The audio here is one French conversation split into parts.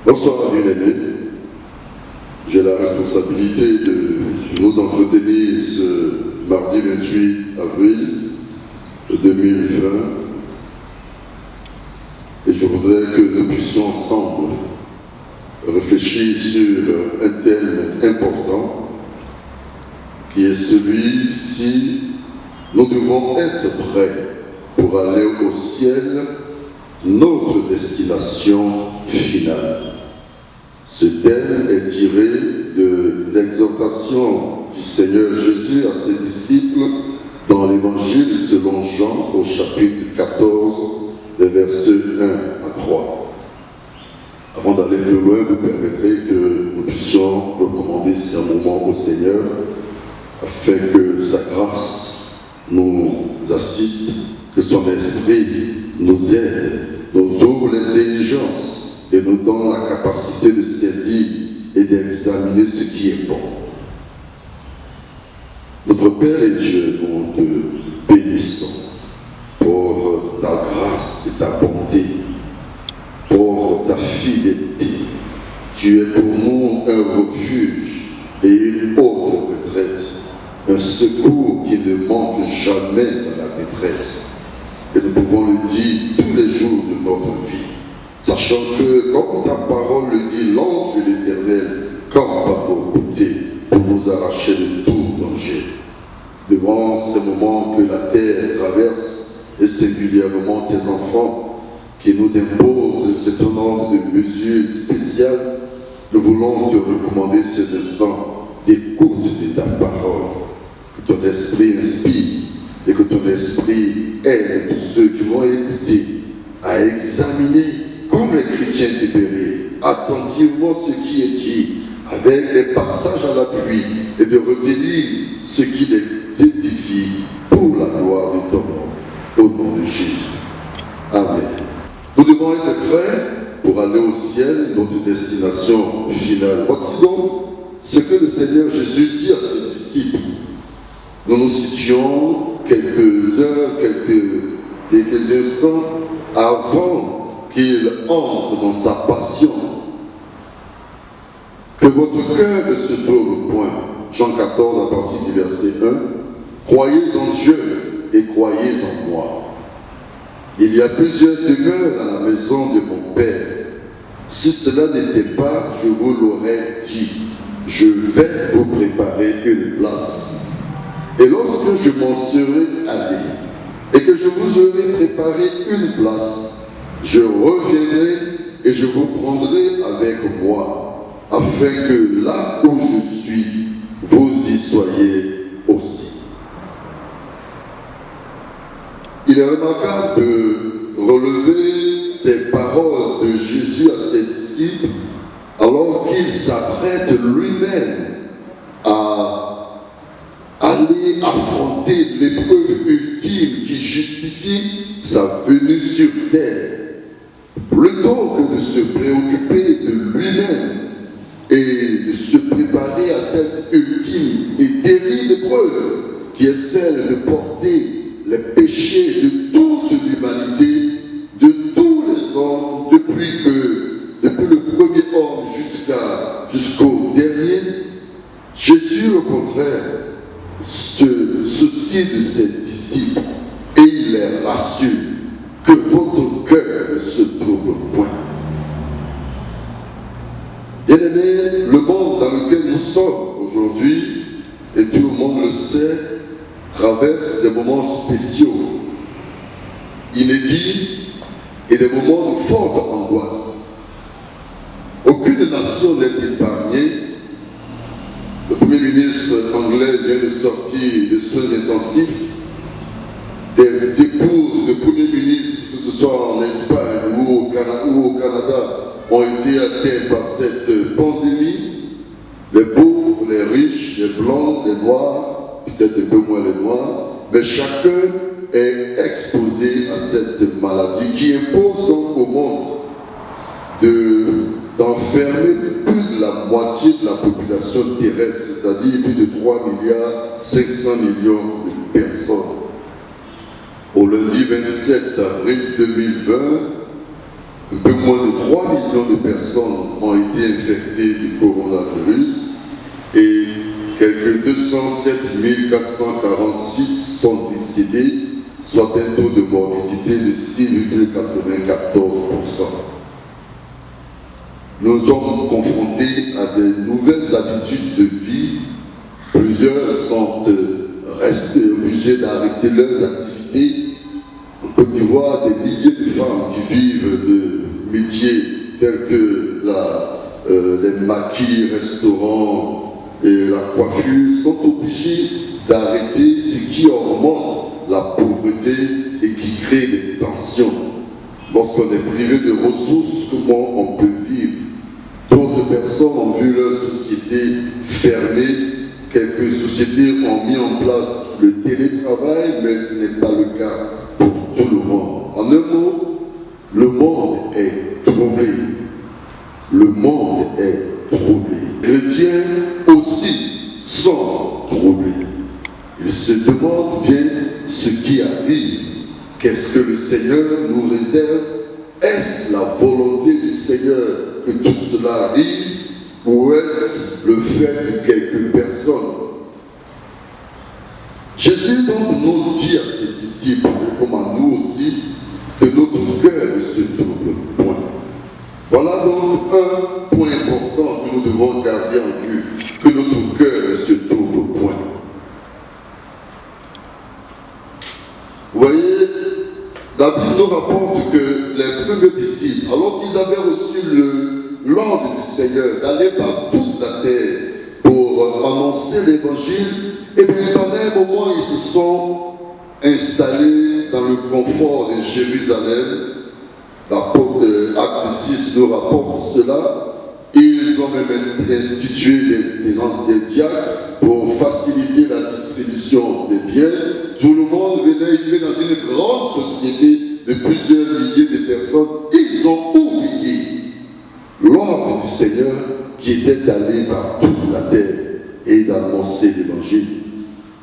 Bonsoir bien-aimés. J'ai la responsabilité de nous entretenir ce mardi 28 avril 2020 et je voudrais que nous puissions ensemble réfléchir sur un thème important qui est celui si nous devons être prêts pour aller au ciel, notre destination finale. Ce thème est tiré de l'exhortation du Seigneur Jésus à ses disciples dans l'Évangile selon Jean au chapitre 14, des versets 1 à 3. Avant d'aller plus loin, vous permettrez que nous puissions recommander ce moment au Seigneur afin que sa grâce nous assiste, que son esprit nous aide, nous ouvre l'intelligence et nous donne la capacité de saisir et d'examiner ce qui est bon. Notre Père et Dieu, nous te bénissons pour ta grâce et ta bonté, pour ta fidélité. Tu es pour nous un refuge et une haute retraite, un secours qui ne manque jamais dans la détresse. Et nous pouvons le dire tous les jours de notre vie, sachant que, comme ta parole le dit, l'ange de l'Éternel campe à nos côtés pour nous arracher de tout danger. Devant ces moments que la terre traverse, et singulièrement tes enfants, qui nous imposent un certain nombre de mesures spéciales, nous voulons te recommander ces instants d'écoute de ta parole. Que ton esprit inspire et que ton esprit aide tous ceux qui vont écouter à examiner, comme les chrétiens libérés, attentivement ce qui est dit, avec des passages à l'appui, et de retenir ce qui les édifie pour la gloire de ton nom, au nom de Jésus. Amen. Nous devons être prêts pour aller au ciel, notre destination finale. Voici donc ce que le Seigneur Jésus dit à ses disciples. Nous nous situons quelques heures, quelques instants avant qu'il entre dans sa passion. Que votre cœur ne se trouble point. Jean 14 à partir du verset 1. Croyez en Dieu et croyez en moi. Il y a plusieurs demeures dans la maison de mon Père. Si cela n'était pas, je vous l'aurais dit. Je vais vous préparer une place. Et lorsque je m'en serai allé, et que je vous aurai préparé une place, je reviendrai et je vous prendrai avec moi, afin que là où je suis, vous y soyez aussi. Il est remarquable de relever ces paroles de Jésus à ses disciples, alors qu'il s'apprête lui-même à aller affronter l'épreuve ultime qui justifie sa venue sur terre. Plutôt que de se préoccuper de lui-même et de se préparer à cette ultime et terrible épreuve qui est celle de porter les péchés de toute l'humanité, de tous les hommes, depuis le premier homme jusqu'au dernier, Jésus, au contraire, se soucie de ses disciples et il les rassure que votre cœur ne se trouble point. Bien-aimés, le monde dans lequel nous sommes aujourd'hui, et tout le monde le sait, traverse des moments spéciaux, inédits et des moments de forte angoisse. Aucune nation n'est épargnée. Le Premier ministre anglais vient de sortir des soins intensifs. Des épouses de Premier ministre, que ce soit en Espagne ou au Canada, ont été atteints par cette pandémie. Les pauvres, les riches, les blancs, les noirs, peut-être un peu moins les noirs, mais chacun est exposé à cette maladie qui impose donc au monde d'enfermer plus de la moitié de la population terrestre, c'est-à-dire plus de 3,5 milliards de personnes. Au lundi 27 avril 2020, un peu moins de 3 millions de personnes ont été infectées du coronavirus et quelques 207 446 sont décédés, soit un taux de morbidité de 6,94%. Nous sommes confrontés à de nouvelles habitudes de vie. Plusieurs sont restés obligés d'arrêter leurs activités. En Côte d'Ivoire, des milliers de femmes qui vivent de métiers tels que les maquis, restaurants et la coiffure sont obligés d'arrêter, ce qui augmente la pauvreté et qui crée des tensions. Lorsqu'on est privé de ressources, comment on peut vivre? D'autres personnes ont vu leur société fermer. Quelques sociétés ont mis en place le télétravail, mais ce n'est pas le cas pour tout le monde. En un mot, le monde est troublé. Le monde est troublé. Les chrétiens aussi sont troublés. Ils se demandent bien ce qui arrive. Qu'est-ce que le Seigneur nous réserve? Est-ce la volonté du Seigneur que tout cela arrive? Ou est-ce le fait de quelques personnes? Jésus donc nous dit à ses disciples, comme à nous aussi, que notre cœur ne se trouble point. Voilà donc un point important que nous devons garder en vue, que notre cœur ne se trouble point. Vous voyez, la Bible nous rapporte que les premiers disciples, alors qu'ils avaient reçu l'ordre du Seigneur d'aller par toute la terre pour annoncer l'évangile, et bien pendant un moment ils se sont installés dans le confort de Jérusalem. Acte 6 nous rapporte cela. Ils ont même institué des diacres pour faciliter la distribution des biens. Tout le monde venait vivre dans une grande société de plusieurs milliers de personnes. Ils ont oublié l'ordre du Seigneur qui était d'aller par toute la terre et d'annoncer l'évangile.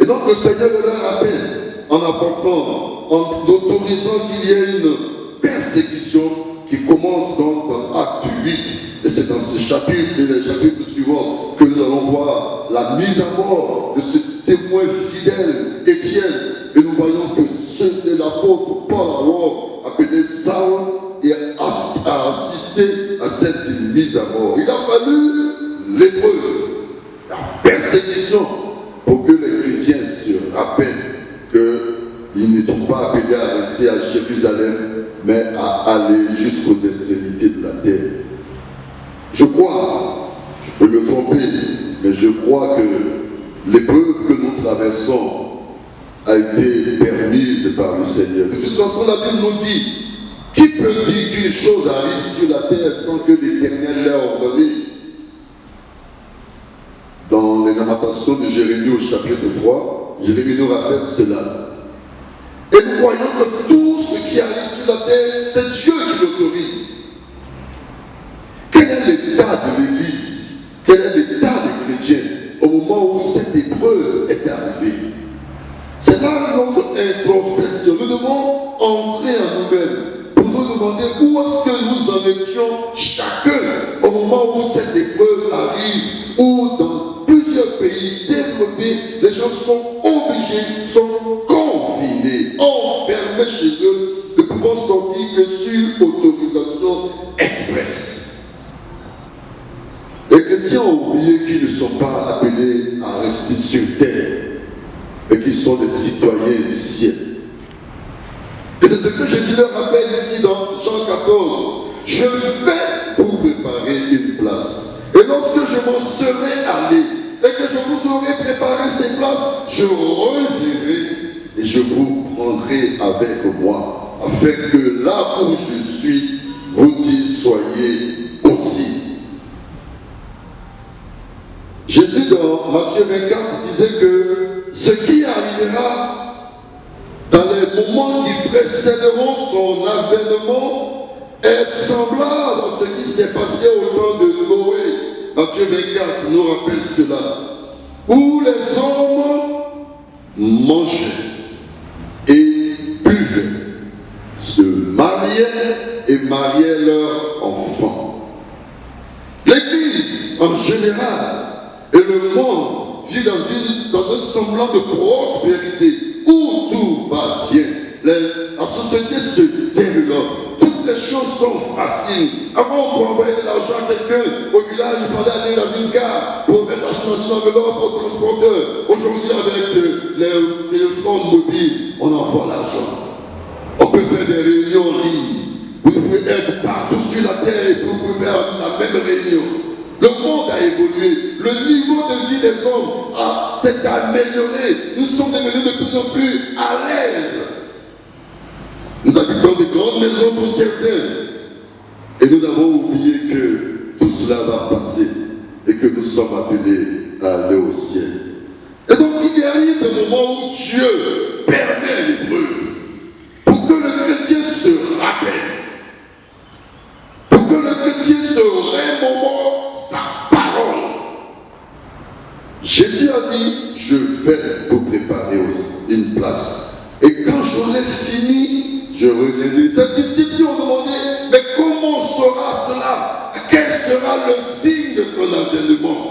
Et donc le Seigneur leur rappelle en apportant, en autorisant qu'il y ait une persécution qui commence donc dans Acte 8. Et c'est dans ce chapitre et les chapitres suivants que nous allons voir la mise à mort de ce témoin fidèle, Étienne. Et nous voyons que l'apôtre Paul alors appelé Saul et a assisté à cette mise à mort. Il a fallu l'épreuve, la persécution, pour que les chrétiens se rappellent qu'ils ne sont pas appelés à rester à Jérusalem, mais à aller jusqu'aux extrémités de la terre. Je crois, je peux me tromper, mais je crois que l'épreuve que nous traversons a été permise par le Seigneur. De toute façon, la Bible nous dit, qui peut dire qu'une chose arrive sur la terre sans que l'Éternel l'ait ordonné? Dans les Lamentations de Jérémie au chapitre 3, Jérémie nous rappelle cela. Et nous croyons que tout ce qui arrive sur la terre, c'est Dieu qui l'autorise. Quel est l'état de l'Église? Quel est l'état des chrétiens au moment où cette épreuve est arrivée? C'est là notre introspection. Nous devons entrer en nous-mêmes pour nous demander où est-ce que nous en étions chacun au moment où cette épreuve arrive, où dans plusieurs pays développés, les gens sont obligés, sont confinés, enfermés chez eux, ne pouvant sortir que sur autorisation express. Les chrétiens ont oublié qu'ils ne sont pas appelés à rester sur terre, mais qu'ils sont des citoyens du ciel. Et c'est ce que Jésus leur rappelle ici dans Jean 14. Je vais vous préparer une place. Et lorsque je m'en serai allé, et que je vous aurai préparé ces places, je reviendrai et je vous prendrai avec moi, afin que là où je suis, vous y soyez aussi. Jésus dans Matthieu 24 disait que ce qui arrivera dans les moments qui précéderont son avènement est semblable à ce qui s'est passé au temps de Noé. Matthieu 24 nous rappelle cela. Où les hommes mangeaient et buvaient, se mariaient et mariaient leurs général. Et le monde vit dans un semblant de prospérité où tout va bien. La société se développe. Toutes les choses sont faciles. Avant, pour envoyer de l'argent à quelqu'un au village, il fallait aller dans une gare pour mettre l'argent dans une enveloppe au transporteur. Aujourd'hui, avec les téléphones mobiles, on envoie l'argent. On peut faire des réunions en ligne. Vous pouvez être partout sur la terre et vous pouvez faire la même réunion. Le monde a évolué. Le niveau de vie des hommes s'est amélioré. Nous sommes devenus de plus en plus à l'aise. Nous habitons de grandes maisons pour certains. Et nous avons oublié que tout cela va passer et que nous sommes appelés à aller au ciel. Et donc il arrive un moment où Dieu permet l'épreuve pour que le chrétien se rappelle. Pour que le chrétien se remémore sa parole. Jésus a dit, je vais vous préparer une place. Et quand j'aurai fini, je reviendrai. Ces disciples ont demandé, mais comment sera cela? Quel sera le signe de ton avènement?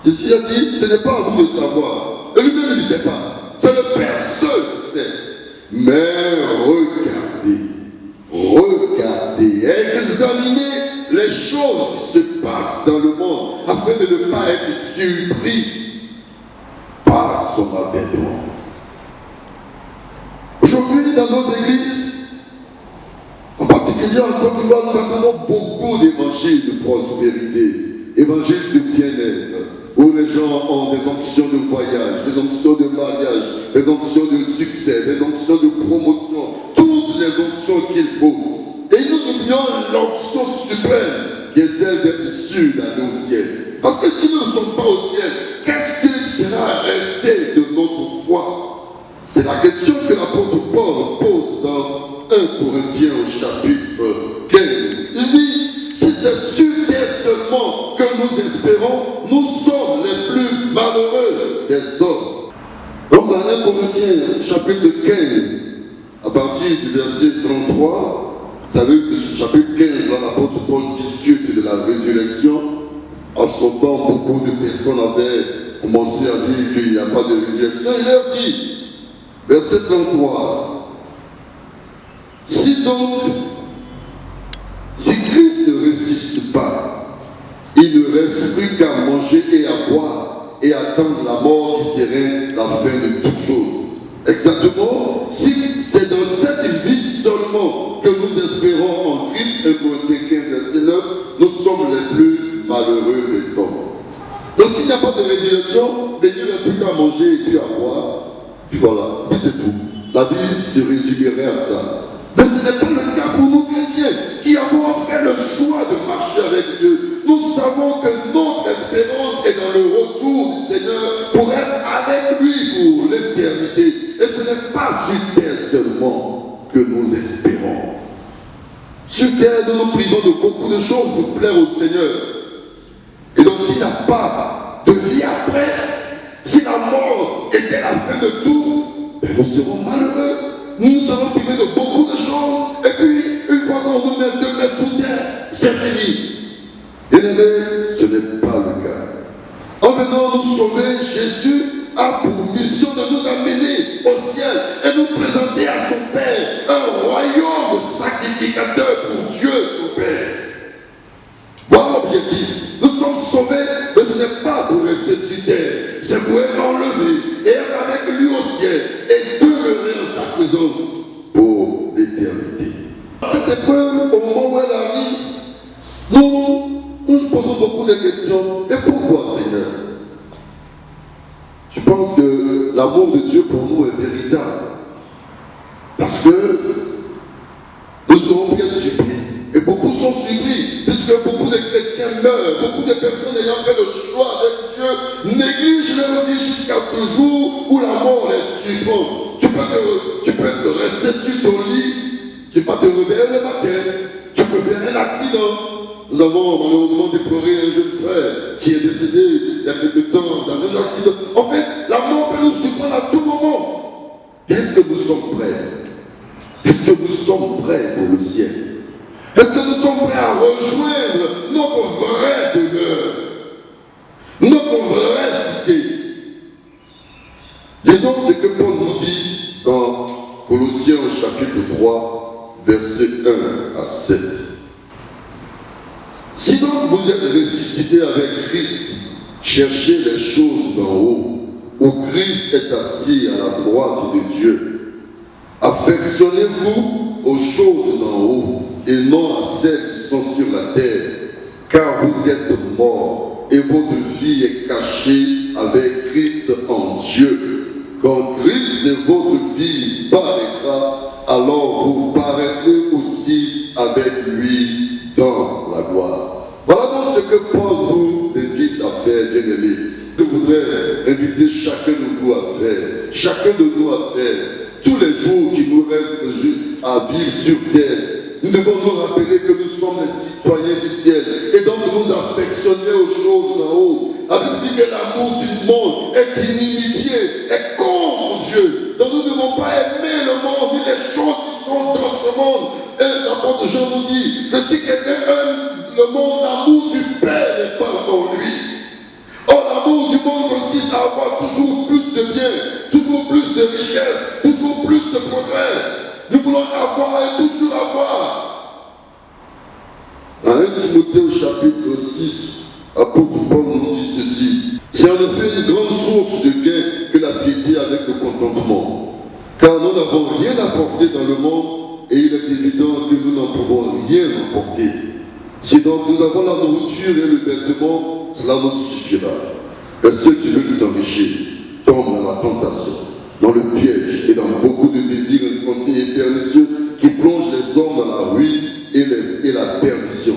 Jésus a dit, ce n'est pas à vous de savoir. Et lui-même ne sait pas. C'est le Père seul qui sait. Mais regardez, examinez les choses qui se passent dans le monde afin de ne pas être surpris par son avènement. Aujourd'hui, dans nos églises, en particulier en Côte d'Ivoire, nous entendons beaucoup d'évangiles de prospérité, évangiles de bien-être, où les gens ont des options de voyage, des options de mariage, des options de succès, des options de promotion, toutes les options qu'il faut. Et nous oublions l'option suprême, qui est celle d'être sûr d'aller au ciel. Parce que si nous ne sommes pas au ciel, qu'est-ce qui sera resté de notre foi? C'est la question que l'apôtre Paul pose dans 1 Corinthiens au chapitre 15. Il dit, si c'est sur terre seulement que nous espérons, nous sommes les plus malheureux des hommes. Donc dans 1 Corinthiens chapitre 15, à partir du verset 33, vous savez que ce chapitre 15, là, l'apôtre Paul discute de la résurrection. En son temps, beaucoup de personnes avaient commencé à dire qu'il n'y a pas de résurrection. Il leur dit, verset 33. Si Christ ne résiste pas, il ne reste plus qu'à manger et à boire et attendre la mort qui serait la fin de toutes choses. Exactement, si c'est dans cette vie seulement que nous espérons en Christ, 1 Corinthiens 15, verset 9, nous sommes les plus malheureux des hommes. Donc s'il n'y a pas de résurrection, Dieu ne reste plus qu'à manger et puis à boire. Puis voilà, puis c'est tout. La vie se résumerait à ça. Mais ce n'est pas le cas pour nous chrétiens qui avons fait le choix de marcher avec Dieu. Nous savons que notre espérance est dans le retour du Seigneur pour être avec lui pour l'éternité. Et ce n'est pas sur terre seulement que nous espérons. Sur terre, nous nous privons de beaucoup de choses pour plaire au Seigneur. Et donc s'il n'y a pas de vie après, si la mort était la fin de tout, nous serons malheureux. Nous serons privés de beaucoup de choses. Et puis, une fois qu'on nous met deux mains sous terre, c'est fini. Bien-aimés, ce n'est pas le cas. En venant nous sauver, Jésus a pour mission de nous amener au ciel et nous présenter à son Père un royaume de sacrificateurs pour Dieu, son Père. Voilà l'objectif. Nous sommes sauvés, mais ce n'est pas pour rester sur terre. C'est pour être enlevé et être avec lui au ciel et demeurer en sa présence pour l'éternité. Cette épreuve, au moment où elle arrive, nous posons beaucoup de questions. Et pourquoi, Seigneur? Je pense que l'amour de Dieu pour nous est véritable. Parce que nous serons bien surpris. Et beaucoup sont surpris, puisque beaucoup de chrétiens meurent, beaucoup de personnes ayant fait le choix avec Dieu négligent leur vie jusqu'à ce jour où la mort les surprend. Tu peux rester sur ton lit, tu vas te réveiller le matin, tu peux faire un accident. Nous avons malheureusement déploré un jeune frère qui est décédé il y a quelque temps dans un accident. En fait, la mort peut nous surprendre à tout moment. Est-ce que nous sommes prêts? Est-ce que nous sommes prêts pour le ciel? Est-ce que nous sommes prêts à rejoindre notre vraie demeure? Lisons ce que Paul nous dit dans Colossiens chapitre 3, versets 1 à 7. Si donc vous êtes ressuscités avec Christ, cherchez les choses d'en haut, où Christ est assis à la droite de Dieu. Affectionnez-vous aux choses d'en haut et non à celles qui sont sur la terre, car vous êtes morts et votre vie est cachée avec Christ en Dieu. Quand Christ de votre vie paraîtra, alors vous paraîtrez aussi avec lui dans la gloire. Voilà donc ce que Paul nous invite à faire, bien-aimés. Je voudrais inviter chacun de nous à faire, tous les jours qui nous restent juste à vivre sur terre. Nous devons nous rappeler que nous sommes les citoyens du ciel et donc nous affectionner aux choses d'en haut. La Bible dit que l'amour du monde est inimitié, est contre Dieu. Donc nous ne devons pas aimer le monde ni les choses qui sont dans ce monde. Et l'apôtre Jean nous dit que si quelqu'un aime le monde, l'amour du Père n'est pas en lui. Or, l'amour du monde consiste à avoir toujours plus de biens, toujours plus de richesses, toujours plus de progrès. Nous voulons avoir et toujours avoir. Dans 1 Timothée au chapitre 6, apôtre Paul nous dit ceci. C'est en effet une grande source de gain que la piété avec le contentement. Car nous n'avons rien apporté dans le monde et il est évident que nous n'en pouvons rien emporter. Si donc nous avons la nourriture et le vêtement, cela nous suffira. Et ceux qui veulent s'enrichir tombent dans la tentation, dans le piège et dans beaucoup de désirs insensés et pernicieux qui plongent les hommes dans la ruine et la perdition.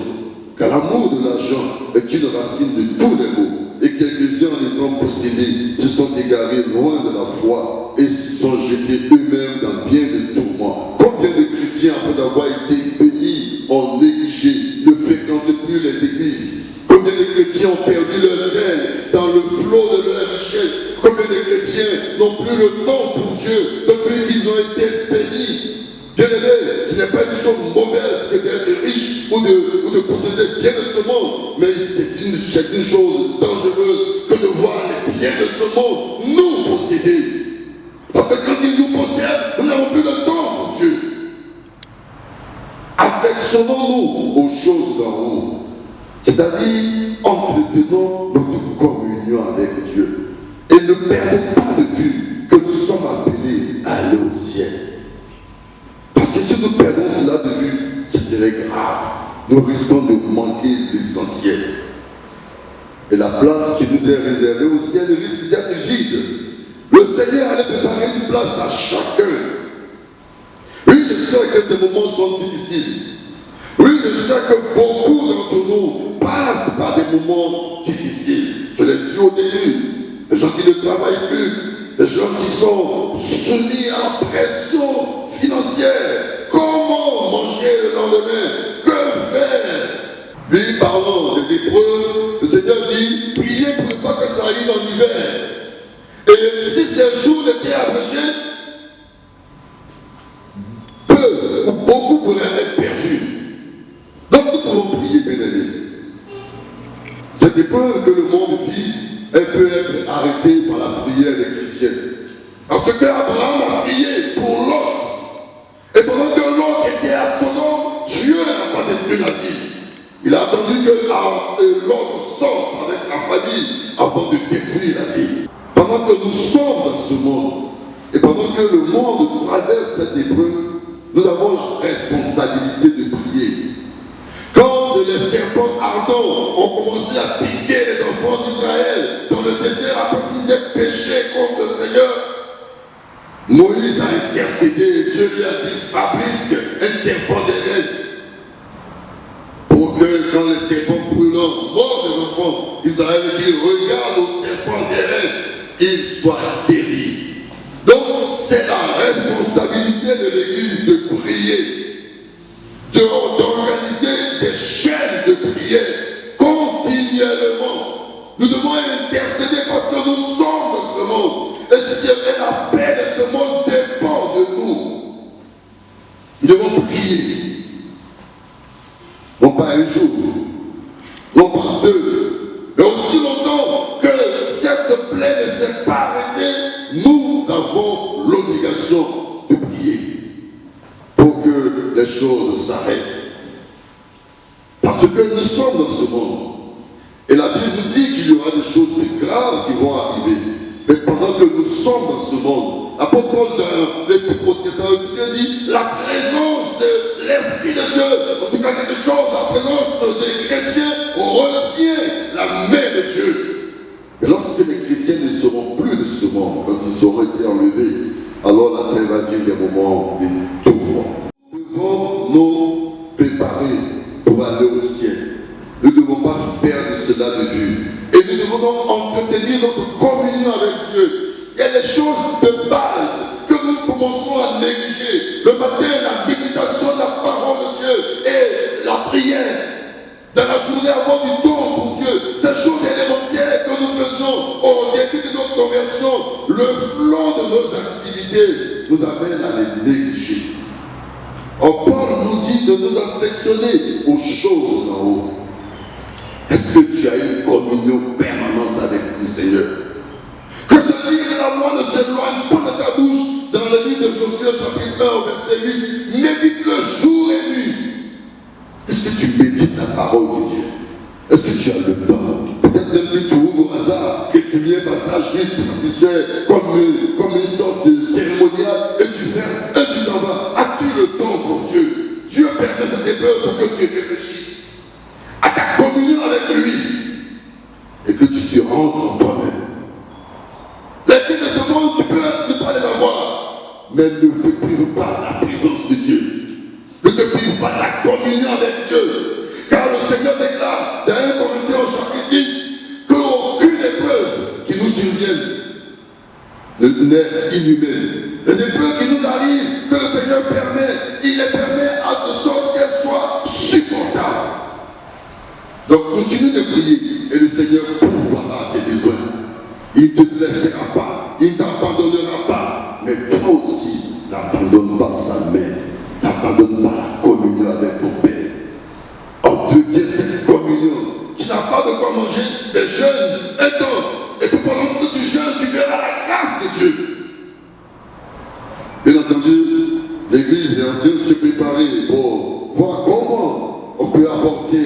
Car l'amour de l'argent est une racine de tous les maux. Et quelques-uns en étant possédés se sont égarés loin de la foi et se sont jetés eux-mêmes dans bien des tourments. Combien de chrétiens, après avoir été bénis, ont négligé, ne fréquentent plus les églises? Combien de chrétiens ont perdu leur zèle dans le flot de leur richesse? Combien de chrétiens n'ont plus le temps pour Dieu depuis qu'ils ont été bénis? Bien-aimés, ce n'est pas une chose mauvaise que d'être riche ou de posséder bien de ce monde, mais c'est une chose dangereuse que de voir les biens de ce monde nous posséder. Parce que quand ils nous possèdent, nous n'avons plus le temps pour Dieu. Affectionnons-nous aux choses d'en haut, c'est-à-dire entretenons notre communion avec Dieu et ne perdons pas de vue que nous sommes appelés à aller au ciel. Parce que si nous perdons cela de vue, ce serait grave. Nous risquons de manquer l'essentiel. Et la place qui nous est réservée au ciel risque d'être vide. Le Seigneur allait préparer une place à chacun. Oui, je sais que ces moments sont difficiles. Oui, je sais que beaucoup d'entre nous passent par des moments difficiles. Je l'ai dit au début. Des gens qui ne travaillent plus. Des gens qui sont soumis à la pression financière. Comment manger le lendemain? Que faire? Puis parlons des épreuves. Le Seigneur dit, priez pour ne pas que ça arrive en hiver. Et si ces jours étaient abrégés, peu ou beaucoup pourraient être perdus. Donc nous pouvons prier, bien-aimés. Cette épreuve que le monde vit, elle peut être arrêtée par la prière des chrétiens. Parce qu'Abraham a prié pour Lot. Et pendant que Lot était à Sodome, Dieu n'a pas détruit la ville. Il a attendu que Lot sorte avec sa famille avant de détruire la ville. Pendant que nous sommes dans ce monde, et pendant que le monde traverse cette épreuve, nous avons la responsabilité de prier. Quand les serpents ardents ont commencé à piquer les enfants d'Israël dans le désert après qu'ils aient péché contre le Seigneur, Moïse a intercédé et Dieu lui a dit, fabrique un serpent d'airain pour que quand les serpents brûlants mordent les enfants d'Israël et qu'ils regardent au serpent d'airain, ils soient guéris. Donc c'est la responsabilité de l'Église de prier, d'organiser des chaînes de prière continuellement. Nous devons intercéder parce que nous sommes de ce monde. Et si la paix de ce monde dépend de nous, nous devons prier. Non pas un jour, non pas deux, mais aussi longtemps que cette plaie ne s'est pas pas arrêter, nous avons l'obligation de prier pour que les choses s'arrêtent. Parce que nous sommes dans ce monde. Et la Bible nous dit qu'il y aura des choses plus graves qui vont arriver. Mais pendant que nous sommes dans ce monde, l'apôtre Paul dans l'Épître aux Thessaloniciens dit la présence de l'Esprit de Dieu, en tout cas quelque chose, la présence des chrétiens retient la main de Dieu. Et lorsque les chrétiens ne seront plus de ce monde, quand ils auront été enlevés, alors la terre va vivre des moments de tourment. Nous devons nous préparer pour aller au ciel. Nous ne devons pas perdre cela de vue. Et nous devons donc entretenir notre communion avec Dieu. Il y a des choses de base que nous commençons à négliger. Le matin, la méditation de la parole de Dieu et la prière. Dans la journée, avoir du temps pour Dieu. Ces choses élémentaires que nous faisons au début de notre conversion, le flot de nos activités nous amène à les négliger. Or, Paul nous dit de nous affectionner aux choses en haut. Est-ce que tu as une communion permanente avec le Seigneur? Que ce livre de la loi ne s'éloigne pas de ta bouche. Dans le livre de Josué, chapitre 1, au verset 8, médite-le jour et nuit. Est-ce que tu médites la parole de Dieu? Est-ce que tu as le temps? Peut-être même que tu ouvres au hasard, que tu lis un passage juste comme une sorte de cérémonial, et tu fermes, et tu t'en vas. As-tu le temps pour Dieu? Dieu permet cette épreuve pour que tu réfléchisses à ta communion avec lui et que tu te rentres en toi-même. Les clés de ce monde, tu peux ne pas les avoir, mais ne te prive pas de la présence de Dieu. Ne te prive pas de la communion avec Dieu. Car le Seigneur déclare dans 1 Corinthiens chapitre 10 qu'aucune épreuve qui nous survienne n'est inhumaine. Les épreuves qui nous arrivent, que le Seigneur permet, il les permet de sorte qu'elles soient supportables. Donc continue de prier et le Seigneur pourvoira tes besoins. Il ne te laissera pas, il ne t'abandonnera pas. Mais toi aussi, n'abandonne pas sa main, n'abandonne pas la communion avec ton Père. Entretiens cette communion. Tu n'as pas de quoi manger, des jeûnes, un temps. Et puis pendant que tu jeûnes, tu verras la grâce de Dieu. Bien entendu, l'Église est en train de se préparer pour voir comment on peut apporter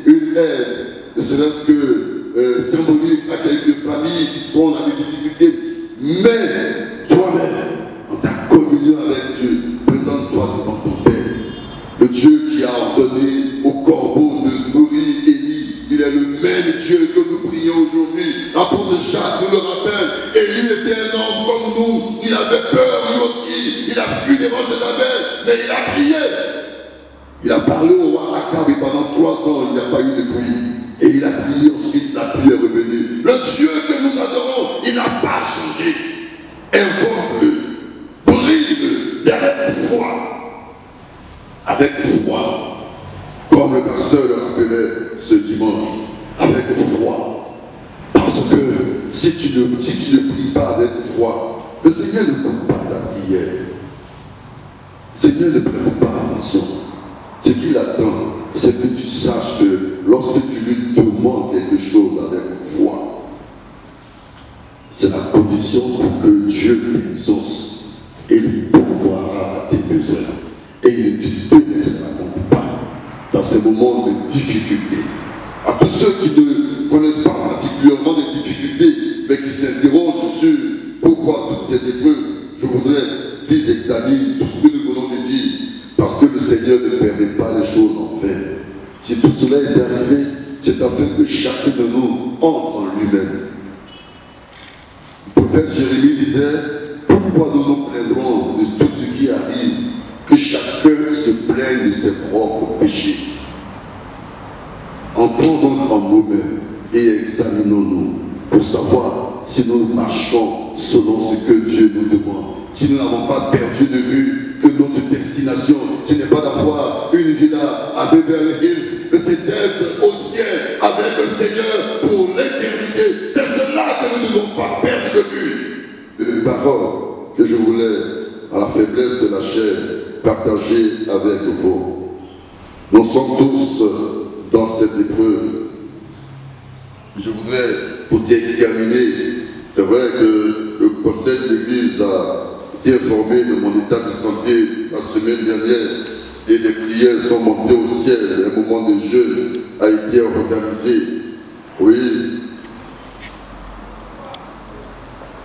une aide, ne serait-ce que symbolique à quelques familles qui sont dans des difficultés. Mais toi-même, en ta communion avec Dieu, présente-toi devant ton Père. Le Dieu qui a ordonné au corbeau de nourrir Élie, il est le même Dieu que nous prions aujourd'hui. L'apôtre Jacques nous le rappelle. Élie était un homme comme nous. Il avait peur lui aussi. Il a fui devant Jézabel, mais il a prié. Il a parlé au roi Akab et pendant 3 ans, il n'y a pas eu de pluie. Et il a prié ensuite, la pluie est revenue. Le Dieu que nous adorons, il n'a pas changé. Invoque-le, prie-le, mais avec foi. Avec foi. Comme le pasteur le rappelait ce dimanche. Avec foi. Parce que si tu ne pries pas avec foi, le Seigneur ne coupe pas ta prière. Le Seigneur ne prête pas attention. Ce qu'il attend, c'est que tu saches que lorsque tu lui demandes quelque chose avec foi, c'est la condition pour que Dieu t'exauce et il pourvoira à tes besoins. Et il ne te laissera donc pas dans ces moments de difficulté. À tous ceux qui ne connaissent pas particulièrement des difficultés, mais qui s'interrogent sur pourquoi toutes ces épreuves, je voudrais qu'ils examinent tout ce que nous venons de dire. Parce que le Seigneur ne permet pas les choses en vain. Si tout cela est arrivé, c'est afin que chacun de nous entre en lui-même. Le prophète Jérémie disait, pourquoi nous nous plaindrons de tout ce qui arrive, que chacun se plaigne de ses propres péchés. Entrons donc en nous-mêmes et examinons-nous pour savoir si nous marchons selon ce que Dieu nous demande. Si nous n'avons pas perdu de vue que notre destination, ce n'est pas d'avoir une villa à Beverly Hills, mais c'est d'être au ciel avec le Seigneur pour l'éternité. C'est cela que nous ne devons pas perdre de vue. Une parole que je voulais, à la faiblesse de la chair, partager avec vous. Nous sommes tous dans cette épreuve. Je voudrais, pour terminer, c'est vrai que conseil de l'Église a été informé de mon état de santé la semaine dernière et les prières sont montées au ciel. Un moment de jeûne a été organisé. Oui.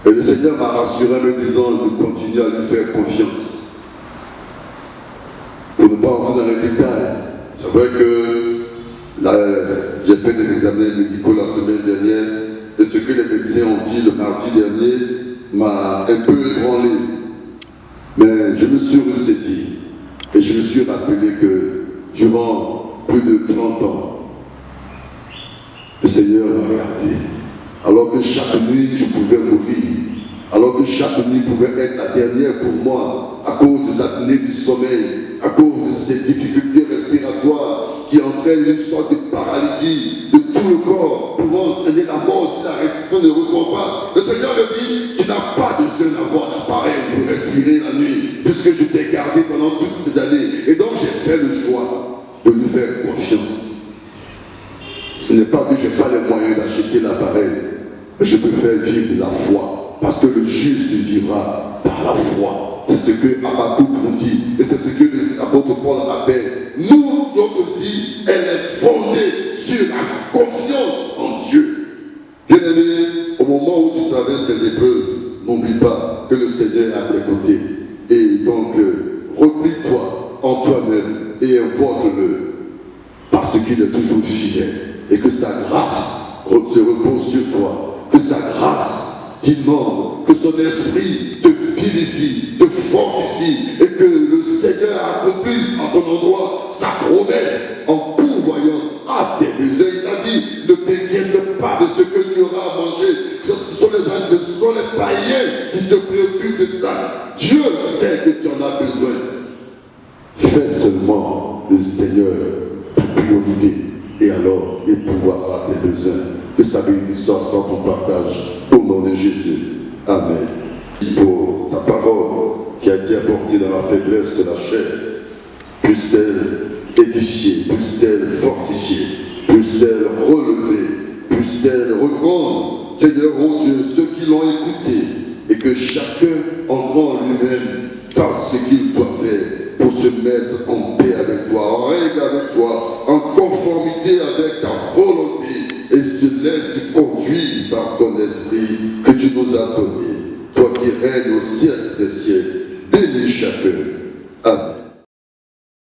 Et le Seigneur m'a rassuré en me disant de continuer à lui faire confiance. Pour ne pas entrer dans les détails. C'est vrai que j'ai fait des examens médicaux la semaine dernière et ce que les médecins ont dit le mardi dernier m'a un peu ébranlé. Mais je me suis ressaisi et je me suis rappelé que durant plus de 30 ans, le Seigneur m'a regardé. Alors que chaque nuit je pouvais mourir, alors que chaque nuit pouvait être la dernière pour moi, à cause de l'apnée du sommeil, à cause de ces difficultés respiratoires qui entraînent une sorte de paralysie de tout le corps, pouvant entraîner la mort si la respiration ne reprend pas. Le Seigneur me dit, tu n'as pas besoin d'avoir d'appareil pour respirer la nuit, puisque je t'ai gardé pendant toutes ces années. Et donc j'ai fait le choix de lui faire confiance. Ce n'est pas que je n'ai pas les moyens d'acheter l'appareil, mais je peux faire vivre la foi, parce que le juste vivra par la foi. C'est ce que Habakkuk nous dit, et c'est ce que l'apôtre Paul rappelle. Nous, notre vie, elle est fondée sur la confiance en Dieu. Bien-aimé, au moment où tu traverses ces épreuves, n'oublie pas que le Seigneur est à tes côtés. Et donc, replie-toi en toi-même et invoque-le, parce qu'il est toujours fidèle. Et que sa grâce se repose sur toi, que sa grâce t'inonde, que son esprit te vivifie, te fortifie, et que le Seigneur accomplisse en ton endroit sa promesse en pourvoyant à tes besoins. Il t'a dit, ne t'inquiète pas de ce que tu auras à manger. Ce sont les païens qui se préoccupent de ça. Dieu sait que tu en as besoin. Fais seulement le Seigneur ta priorité. Et alors, il pourvoira tes besoins. Que sa bénédiction soit ton partage. Au nom de Jésus. Amen. Pour ta parole qui a été apportée dans la faiblesse de la chair, puisse-t-elle édifier, puisse-t-elle fortifier, puisse-t-elle relever, puisse-t-elle reprendre, Seigneur, oh Dieu, ceux qui l'ont écouté, et que chacun entrant en lui-même fasse ce qu'il doit faire pour se mettre en paix avec toi, en règle avec toi, en conformité avec ta volonté, et se laisse conduire par ton esprit que tu nous as donné. Toi qui règnes au siècle des siècles, bénis chacun